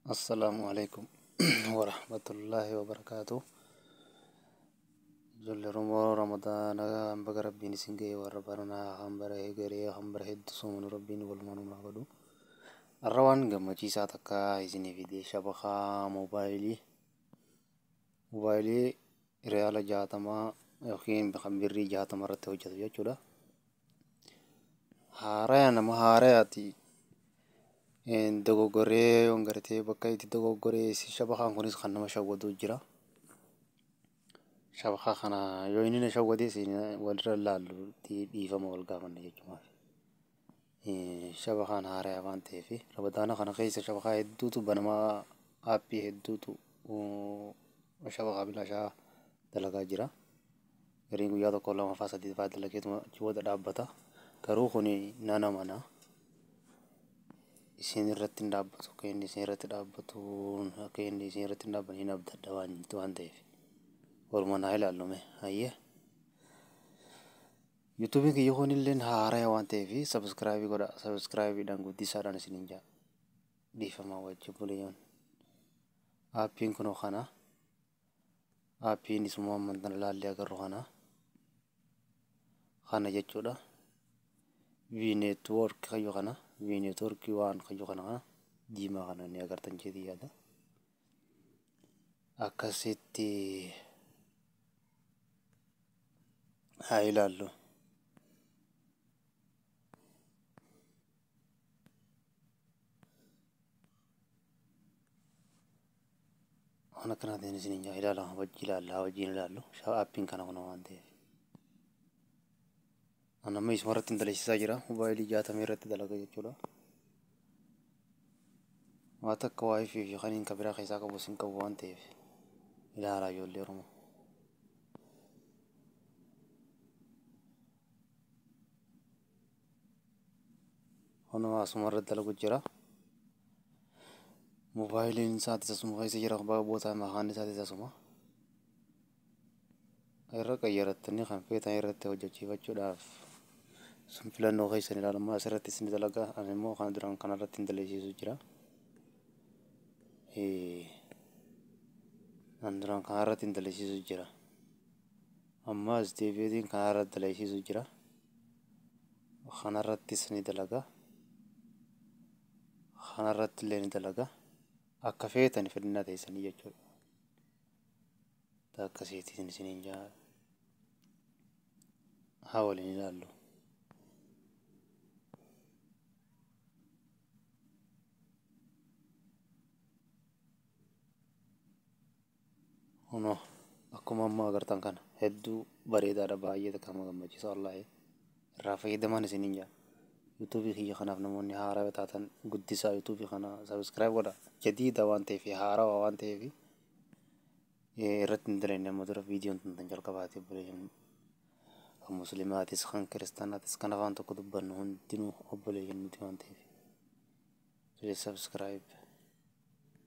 السلام عليكم ورحمة الله وبركاته. جل رمضان هم بقرب بين سنجي وربنا هم بره غري هم بره دسوم ربين والمانو نعبدو الروان جم جيسا تكا إذن في شبكة موبايلي ريال جاتما يقين بخمبري جاتما رتو جدو جودا هارا نما هاراتي إن دعو غري ونغرتي بكاي دعو غري شبكة كونيس خانما شودو جرا شبكة خنا يويني نشودي سين ولر لالو دي فما والقامن يجمع شبكة نهاري أبان تيفي ربطانا خنا خيس شبكة هدوتو بنما أبي هدوتو وشبكة بلا شا دلقا جرا غرينغو يادو كولا مفاسا دي فاد لكيتو جودا دابتا كروخوني نانا مانا isin irratti hin dhaabbatu akka inni isin irratti dhaabbatu akka inni isin irratti hin dhaabbanne hin abdadha waan ta'eef walumaa naa ilaallume hayyee yuutuubiin kiyya kun illee haaraa waan ta'eef sabskraayibii godha sabskraayibiidhaan guddisaadhaan isin hin jaa dhiifamaa wajjin buleeyyoon aappiin kunoo kana aappiin isuma ammantan ilaallee agarru kana jechuudha VNetwork kayyoo kana VNetwork waan kayyoo kana diimaa kana ni agartan jedhii yaada akkasitti haa ilaallu waan akkanaatiin isin hin jaa ilaala wajjin ilaallu aappiin kana kuna waan ta'eef anamma isuma irratti hin daleessisaa jira mobaayilii 60 irratti dalaga jechuudha waa takka waayifii fi kan hin kabiraa keessaa qabu sin qabu waan ta'eef ilaalaa ijoollee oromoo honuma asuma irratti dalagu jira mobaayiliin isaatis asuma keessa jira boota maqaan isaatis asuma irra qayyarattanii kan feetan irratti hojjechiifachuudhaaf sun filannoo keessan ilaalammaa asirratti isin dalaga ani immoo kan duraan kanarratti hin daleessisu jira kan duraan kanarratti hin daleessisu jira ammas deebiitiin kanarratti daleessisu jira kanarratti isin dalaga kanarratti illee ni dalaga akka feetan fedhina teessanii jechuudha akkasiitiin isin hin jaa haa waliin ilaallu Uno, akkuma ammaa agartan kana hedduu bareedaadha baay'ee takka nama gammachiisa wallaahi irraa fayyadaman isin hin jaa yuutuubii kiyya kanaaf namoonni haaraa taatan guddisaa yuutuubii kana sabskiraayib godha jadiida waan ta'eef haarawaa waan ta'eef irratti hin dalenne amma dura viidiyoon tan jalqabaatee buleeyyan kan muslimaatis kan kiristaanaatis kan afaan tokko dubbannu hundinuu obboleeyyan nuti waan ta'eef subscribe